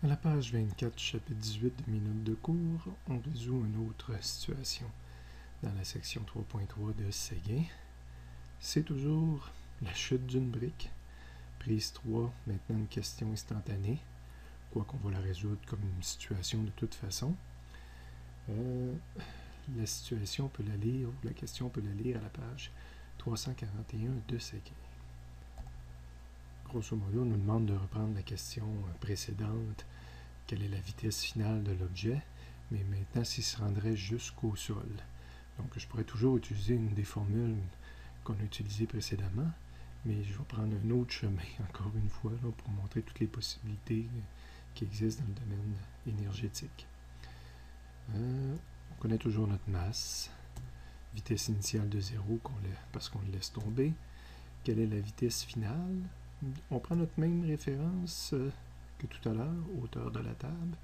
À la page 24 du chapitre 18 de mes notes de cours, on résout une autre situation. Dans la section 3.3 de Séguin, c'est toujours la chute d'une brique. Prise 3, maintenant une question instantanée, quoi qu'on va la résoudre comme une situation de toute façon. La situation, on peut la lire, ou la question, on peut la lire à la page 341 de Séguin. Grosso modo, on nous demande de reprendre la question précédente. Quelle est la vitesse finale de l'objet, mais maintenant s'il se rendrait jusqu'au sol. Donc je pourrais toujours utiliser une des formules qu'on a utilisées précédemment, mais je vais prendre un autre chemin, encore une fois, là, pour montrer toutes les possibilités qui existent dans le domaine énergétique. On connaît toujours notre masse, vitesse initiale de 0 parce qu'on le laisse tomber. Quelle est la vitesse finale? On prend notre même référence que tout à l'heure, hauteur de la table,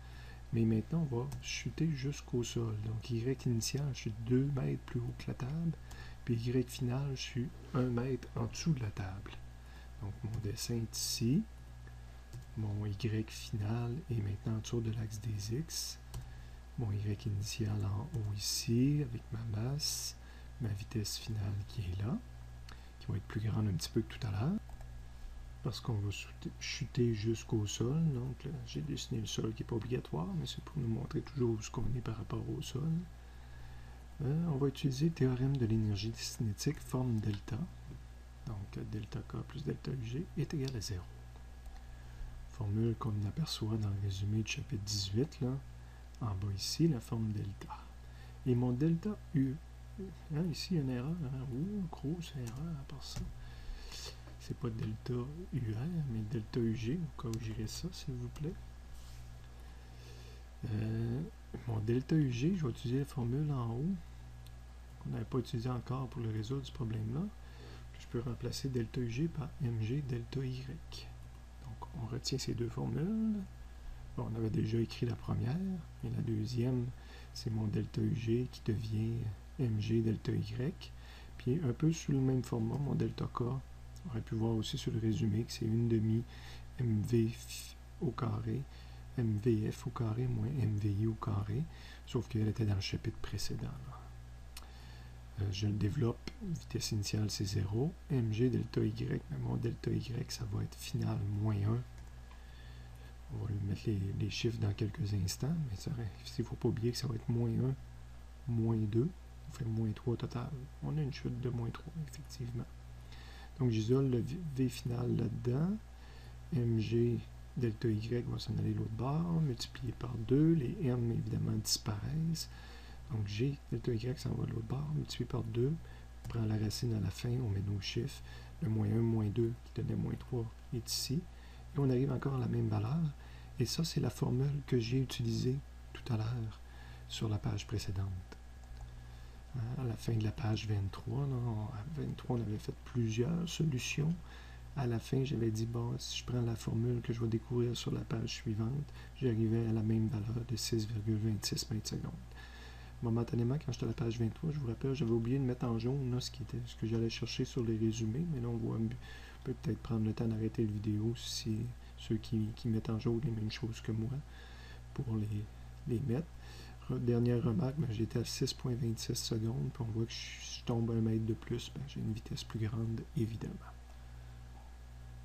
mais maintenant on va chuter jusqu'au sol. Donc Y initial, je suis 2 mètres plus haut que la table, puis Y final, je suis 1 mètre en dessous de la table. Donc mon dessin est ici, mon Y final est maintenant en dessous de l'axe des X, mon Y initial en haut ici, avec ma masse, ma vitesse finale qui est là, qui va être plus grande un petit peu que tout à l'heure, parce qu'on va chuter jusqu'au sol. Donc là, j'ai dessiné le sol qui n'est pas obligatoire, mais c'est pour nous montrer toujours où ce qu'on est par rapport au sol. On va utiliser le théorème de l'énergie cinétique, forme delta. Donc delta K plus delta UG est égal à 0. Formule qu'on aperçoit dans le résumé du chapitre 18, là, en bas ici, la forme delta. Et mon delta U, ici il y a une erreur, grosse erreur à part ça. C'est pas delta UR, mais delta UG. Vous corrigerez ça, s'il vous plaît. Mon delta UG, je vais utiliser la formule en haut, qu'on n'avait pas utilisée encore pour le résoudre ce problème-là. Je peux remplacer delta UG par mg delta Y. Donc, on retient ces deux formules. Bon, on avait déjà écrit la première, et la deuxième, c'est mon delta UG qui devient mg delta Y. Puis, un peu sous le même format, mon delta K, on aurait pu voir aussi sur le résumé que c'est 1/2 mv au carré, mvf au carré moins mvi au carré, sauf qu'elle était dans le chapitre précédent. Je le développe, vitesse initiale c'est 0, mg delta y, mais mon delta y ça va être final moins 1. On va lui mettre les chiffres dans quelques instants, mais il ne faut pas oublier que ça va être moins 1, moins 2, on fait moins 3 total. On a une chute de moins 3, effectivement. Donc j'isole le V final là-dedans. Mg delta Y va s'en aller l'autre bord, multiplié par 2. Les M évidemment disparaissent. Donc G delta Y s'en va de l'autre bord, multiplié par 2. On prend la racine à la fin, on met nos chiffres. Le moins 1, moins 2 qui donnait moins 3 est ici. Et on arrive encore à la même valeur. Et ça, c'est la formule que j'ai utilisée tout à l'heure sur la page précédente. À la fin de la page 23, à 23, on avait fait plusieurs solutions. À la fin, j'avais dit, bon, si je prends la formule que je vais découvrir sur la page suivante, j'arrivais à la même valeur de 6,26 mètres secondes. Momentanément, quand j'étais à la page 23, je vous rappelle, j'avais oublié de mettre en jaune là, ce que j'allais chercher sur les résumés, mais là, on peut peut-être prendre le temps d'arrêter la vidéo si ceux qui mettent en jaune les mêmes choses que moi pour les mettre. Dernière remarque, j'étais à 6,26 secondes, puis on voit que je tombe 1 mètre de plus, j'ai une vitesse plus grande, évidemment.